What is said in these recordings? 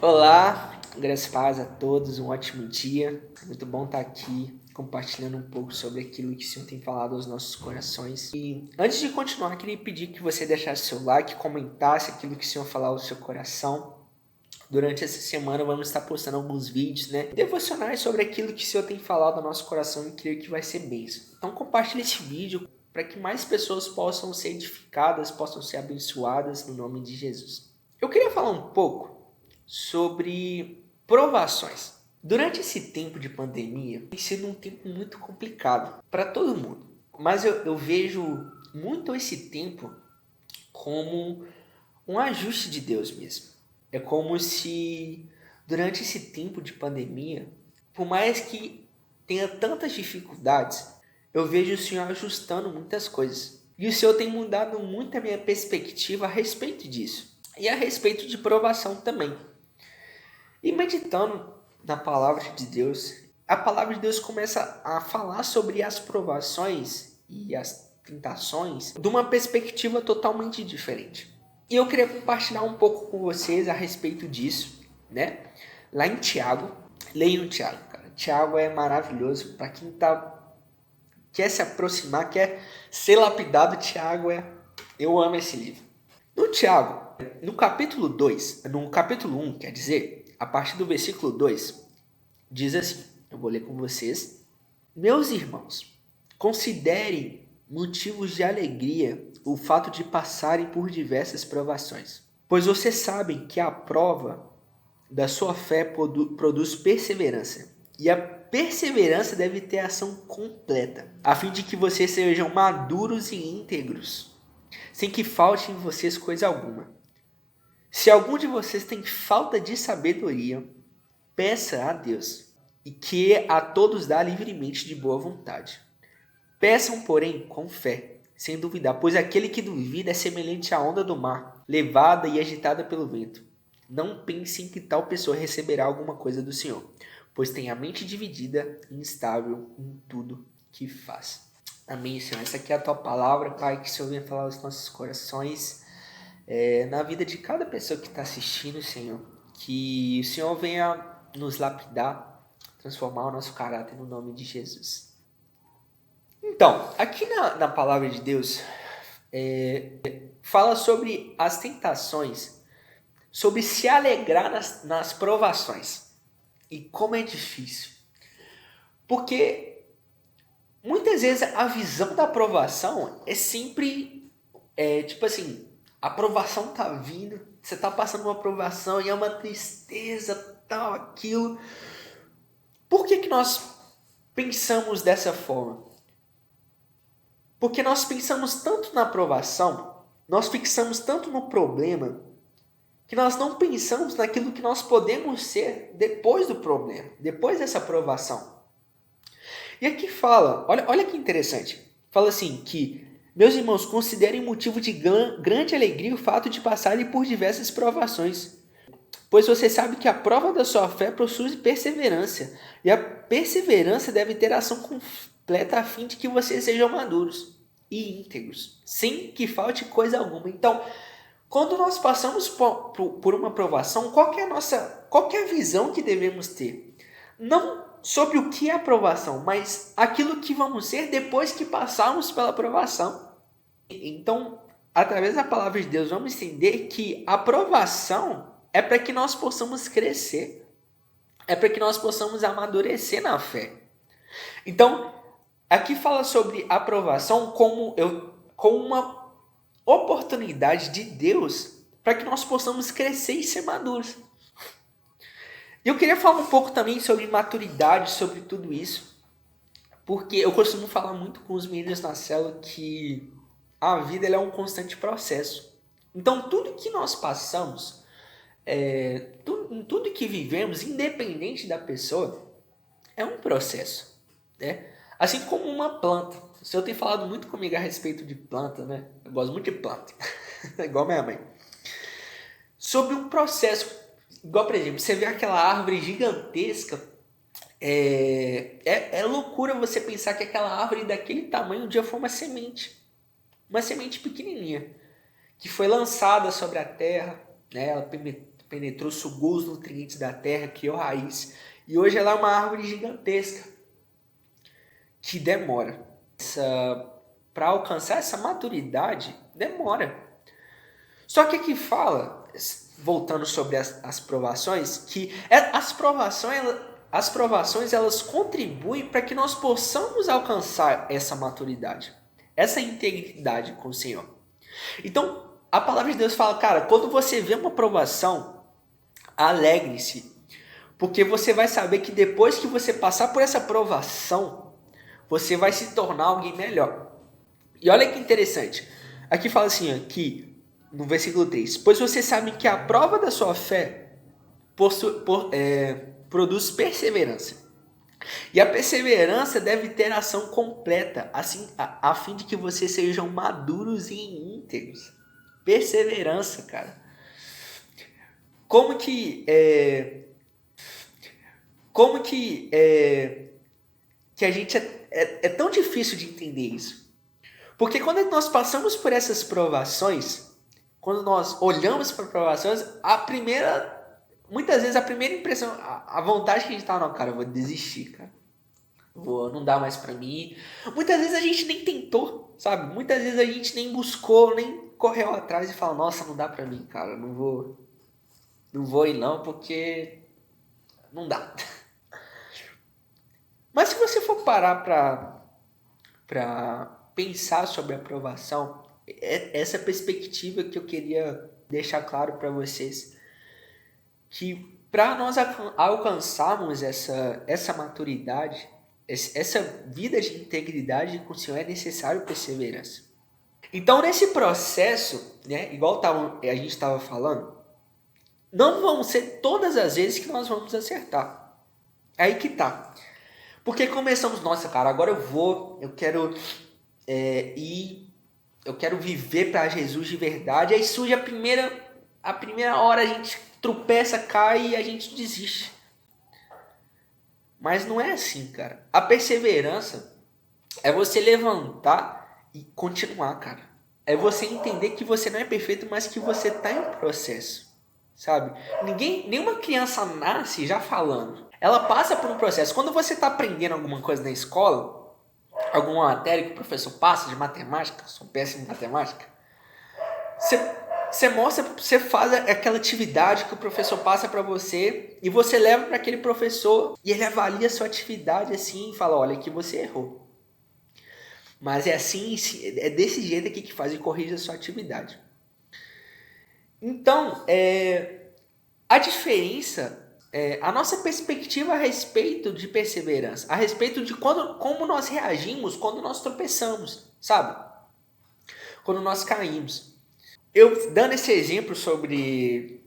Olá, graças e paz a todos, um ótimo dia. Muito bom estar aqui compartilhando um pouco sobre aquilo que o Senhor tem falado aos nossos corações. E antes de continuar, queria pedir que você deixasse seu like, comentasse aquilo que o Senhor falar ao seu coração. Durante essa semana vamos estar postando alguns vídeos, devocionais sobre aquilo que o Senhor tem falado ao nosso coração e creio que vai ser bênção. Então compartilhe esse vídeo para que mais pessoas possam ser edificadas, possam ser abençoadas no nome de Jesus. Eu queria falar um pouco sobre provações. Durante esse tempo de pandemia, tem sido um tempo muito complicado para todo mundo. Mas eu vejo muito esse tempo como um ajuste de Deus mesmo. É como se durante esse tempo de pandemia, por mais que tenha tantas dificuldades, eu vejo o Senhor ajustando muitas coisas. E o Senhor tem mudado muito a minha perspectiva a respeito disso. E a respeito de provação também. E meditando na palavra de Deus, a palavra de Deus começa a falar sobre as provações e as tentações de uma perspectiva totalmente diferente. E eu queria compartilhar um pouco com vocês a respeito disso, Lá em Tiago, leiam Tiago, cara. Tiago é maravilhoso para quem quer se aproximar, quer ser lapidado. Eu amo esse livro. No Tiago, no capítulo 1, quer dizer, a partir do versículo 2, diz assim, eu vou ler com vocês. Meus irmãos, considerem motivos de alegria o fato de passarem por diversas provações, pois vocês sabem que a prova da sua fé produz perseverança, e a perseverança deve ter ação completa, a fim de que vocês sejam maduros e íntegros, sem que falte em vocês coisa alguma. Se algum de vocês tem falta de sabedoria, peça a Deus, e que a todos dá livremente de boa vontade. Peçam, porém, com fé, sem duvidar, pois aquele que duvida é semelhante à onda do mar, levada e agitada pelo vento. Não pensem que tal pessoa receberá alguma coisa do Senhor, pois tem a mente dividida e instável em tudo que faz. Amém, Senhor. Essa aqui é a tua palavra, Pai, que o Senhor venha falar aos nossos corações, na vida de cada pessoa que está assistindo, Senhor. Que o Senhor venha nos lapidar, transformar o nosso caráter no nome de Jesus. Então, aqui na palavra de Deus, fala sobre as tentações, sobre se alegrar nas provações. E como é difícil. Porque muitas vezes a visão da aprovação é sempre, tipo assim, a aprovação tá vindo, você tá passando uma aprovação e é uma tristeza, tal, aquilo. Por que nós pensamos dessa forma? Porque nós pensamos tanto na aprovação, nós fixamos tanto no problema, que nós não pensamos naquilo que nós podemos ser depois do problema, depois dessa aprovação. E aqui fala, olha que interessante, fala assim que, meus irmãos, considerem motivo de grande alegria o fato de passarem por diversas provações, pois você sabe que a prova da sua fé possui perseverança, e a perseverança deve ter ação completa a fim de que vocês sejam maduros e íntegros, sem que falte coisa alguma. Então, quando nós passamos por uma provação, qual é a visão que devemos ter? Não sobre o que é aprovação, mas aquilo que vamos ser depois que passarmos pela aprovação. Então, através da palavra de Deus, vamos entender que a aprovação é para que nós possamos crescer, é para que nós possamos amadurecer na fé. Então, aqui fala sobre aprovação como uma oportunidade de Deus para que nós possamos crescer e ser maduros. E eu queria falar um pouco também sobre maturidade, sobre tudo isso, porque eu costumo falar muito com os meninos na célula que a vida ela é um constante processo. Então, tudo que nós passamos, tudo que vivemos, independente da pessoa, é um processo, Assim como uma planta. O senhor tem falado muito comigo a respeito de planta, Eu gosto muito de planta, igual minha mãe. Sobre um processo, igual, por exemplo, você vê aquela árvore gigantesca, é loucura você pensar que aquela árvore daquele tamanho um dia foi uma semente pequenininha, que foi lançada sobre a terra, ela penetrou, sugou os nutrientes da terra, criou raiz. E hoje ela é uma árvore gigantesca que demora. Para alcançar essa maturidade, demora. Só que aqui fala, voltando sobre as provações, que as provações elas contribuem para que nós possamos alcançar essa maturidade, essa integridade com o Senhor. Então, a palavra de Deus fala, cara, quando você vê uma provação, alegre-se, porque você vai saber que depois que você passar por essa provação, você vai se tornar alguém melhor. E olha que interessante, aqui fala assim, aqui no versículo 3, pois você sabe que a prova da sua fé produz perseverança. E a perseverança deve ter ação completa, assim, a fim de que vocês sejam maduros e íntegros. Perseverança, cara. Como que a gente é tão difícil de entender isso? Porque quando nós passamos por essas provações, quando nós olhamos para provações, muitas vezes a primeira impressão, a vontade que a gente tá, não, cara, eu vou desistir, cara. Não dá mais pra mim. Muitas vezes a gente nem tentou, sabe? Muitas vezes a gente nem buscou, nem correu atrás e fala, nossa, não dá pra mim, cara, não vou ir não, porque não dá. Mas se você for parar pra pensar sobre a aprovação, essa perspectiva que eu queria deixar claro para vocês, que para nós alcançarmos essa maturidade, essa vida de integridade com o Senhor, é necessário perseverança. Então, nesse processo, né, igual a gente estava falando, não vão ser todas as vezes que nós vamos acertar. É aí que tá. Porque começamos, nossa, cara, agora eu quero ir, eu quero viver para Jesus de verdade. Aí surge a primeira hora, a gente tropeça, cai e a gente desiste. Mas não é assim, cara. A perseverança é você levantar e continuar, cara. É você entender que você não é perfeito, mas que você está em processo, sabe? Nenhuma criança nasce já falando. Ela passa por um processo. Quando você está aprendendo alguma coisa na escola, alguma matéria que o professor passa de matemática, sou péssimo em matemática, você faz aquela atividade que o professor passa para você e você leva para aquele professor e ele avalia a sua atividade assim e fala, olha, aqui você errou. Mas é assim, é desse jeito aqui que faz e corrige a sua atividade. Então, a diferença a nossa perspectiva a respeito de perseverança, a respeito de como nós reagimos quando nós tropeçamos, sabe? Quando nós caímos. Eu dando esse exemplo sobre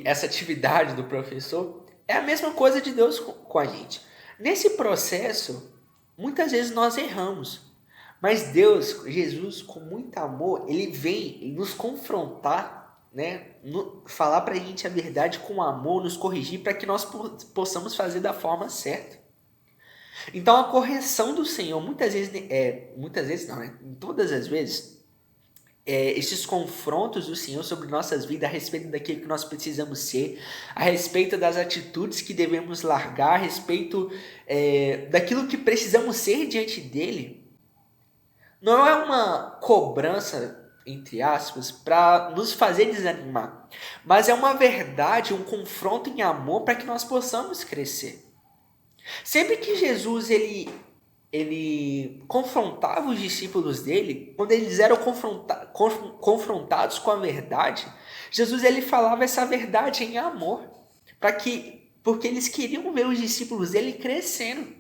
essa atividade do professor, é a mesma coisa de Deus com a gente. Nesse processo, muitas vezes nós erramos, mas Deus, Jesus, com muito amor, ele vem nos confrontar, né? Falar pra gente a verdade com amor, nos corrigir para que nós possamos fazer da forma certa. Então a correção do Senhor, muitas vezes não, né? Todas as vezes, esses confrontos do Senhor sobre nossas vidas a respeito daquilo que nós precisamos ser, a respeito das atitudes que devemos largar, a respeito daquilo que precisamos ser diante dele, não é uma cobrança, entre aspas, para nos fazer desanimar, mas é uma verdade, um confronto em amor para que nós possamos crescer. Sempre que Jesus ele confrontava os discípulos dele, quando eles eram confrontados com a verdade, Jesus ele falava essa verdade em amor, porque eles queriam ver os discípulos dele crescendo.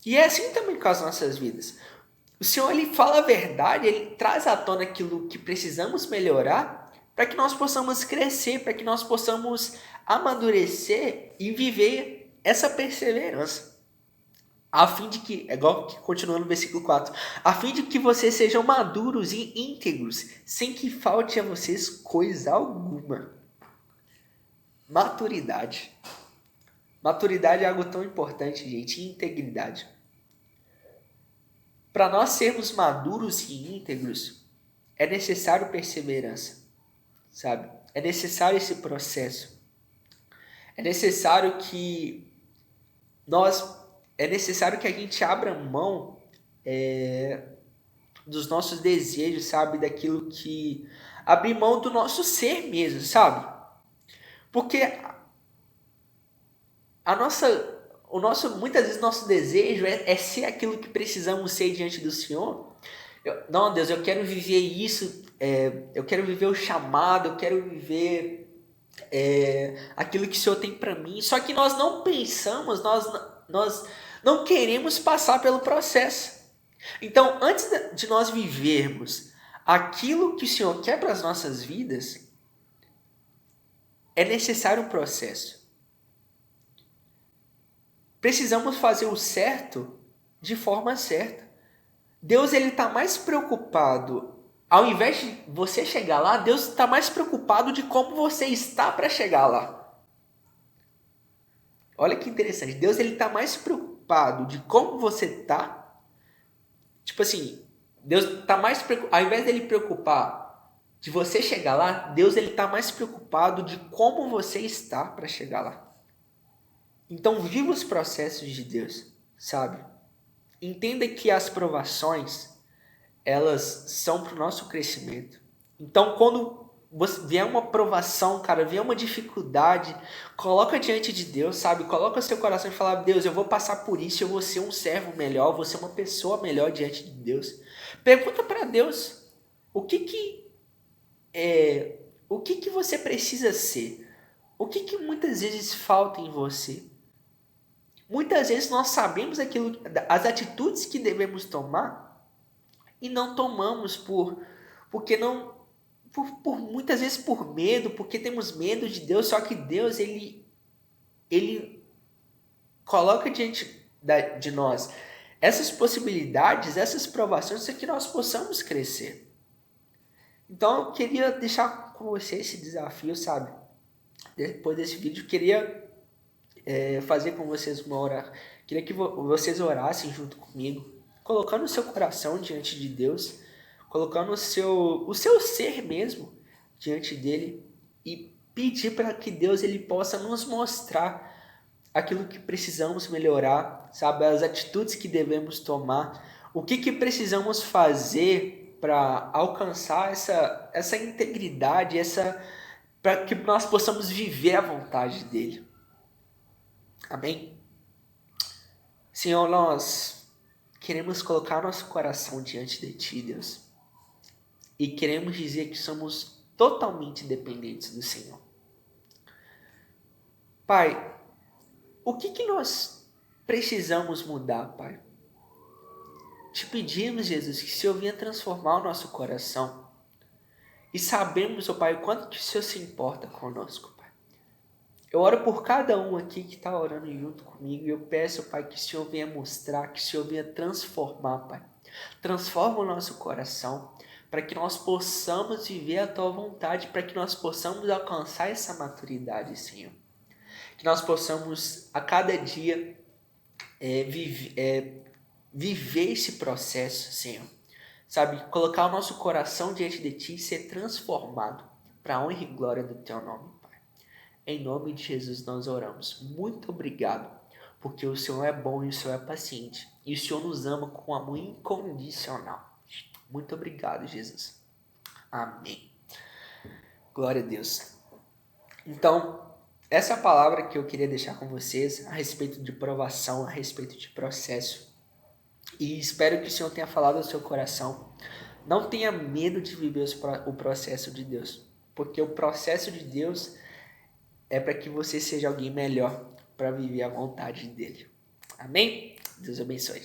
E é assim também com as nossas vidas. O Senhor ele fala a verdade, ele traz à tona aquilo que precisamos melhorar para que nós possamos crescer, para que nós possamos amadurecer e viver essa perseverança. A fim de que, igual que continua no versículo 4, a fim de que vocês sejam maduros e íntegros, sem que falte a vocês coisa alguma. Maturidade. Maturidade é algo tão importante, gente, e integridade. Para nós sermos maduros e íntegros, é necessário perseverança, sabe? É necessário esse processo. É necessário que a gente abra mão dos nossos desejos, sabe? Daquilo que... Abrir mão do nosso ser mesmo, sabe? Porque muitas vezes nosso desejo é ser aquilo que precisamos ser diante do Senhor. Não, Deus, eu quero viver isso, eu quero viver o chamado, eu quero viver aquilo que o Senhor tem para mim. Só que nós não pensamos, nós não queremos passar pelo processo. Então, antes de nós vivermos aquilo que o Senhor quer para as nossas vidas, é necessário um processo. Precisamos fazer o certo de forma certa. Deus ele está mais preocupado, ao invés de você chegar lá, Deus está mais preocupado de como você está para chegar lá. Olha que interessante. Deus ele está mais preocupado de como você está. Tipo assim, Deus está mais preocupado, ao invés dele preocupar de você chegar lá, Deus ele está mais preocupado de como você está para chegar lá. Então, viva os processos de Deus, sabe? Entenda que as provações, elas são para o nosso crescimento. Então, quando vier uma provação, cara, vier uma dificuldade, coloca diante de Deus, sabe? Coloca seu coração e fala, Deus, eu vou passar por isso, eu vou ser um servo melhor, eu vou ser uma pessoa melhor diante de Deus. Pergunta para Deus, o que você precisa ser? O que muitas vezes falta em você? Muitas vezes nós sabemos as atitudes que devemos tomar e não tomamos porque muitas vezes por medo, porque temos medo de Deus. Só que Deus ele coloca diante de nós essas possibilidades, essas provações para que nós possamos crescer. Então eu queria deixar com você esse desafio, sabe? Depois desse vídeo eu queria fazer com vocês uma oração. Queria que vocês orassem junto comigo, colocando o seu coração diante de Deus, colocando o seu ser mesmo diante dele e pedir para que Deus ele possa nos mostrar aquilo que precisamos melhorar, sabe, as atitudes que devemos tomar, o que precisamos fazer para alcançar essa integridade, para que nós possamos viver a vontade dele. Amém? Senhor, nós queremos colocar nosso coração diante de Ti, Deus. E queremos dizer que somos totalmente dependentes do Senhor. Pai, o que nós precisamos mudar, Pai? Te pedimos, Jesus, que o Senhor venha transformar o nosso coração. E sabemos, ó Pai, o quanto que o Senhor se importa conosco, Pai. Eu oro por cada um aqui que está orando junto comigo e eu peço, Pai, que o Senhor venha mostrar, que o Senhor venha transformar, Pai. Transforma o nosso coração para que nós possamos viver a Tua vontade, para que nós possamos alcançar essa maturidade, Senhor. Que nós possamos, a cada dia, viver esse processo, Senhor. Sabe, colocar o nosso coração diante de Ti e ser transformado para a honra e glória do Teu nome. Em nome de Jesus nós oramos. Muito obrigado, porque o Senhor é bom e o Senhor é paciente. E o Senhor nos ama com amor incondicional. Muito obrigado, Jesus. Amém. Glória a Deus. Então, essa é a palavra que eu queria deixar com vocês a respeito de provação, a respeito de processo. E espero que o Senhor tenha falado ao seu coração. Não tenha medo de viver o processo de Deus, porque o processo de Deus é para que você seja alguém melhor para viver a vontade dele. Amém? Deus abençoe.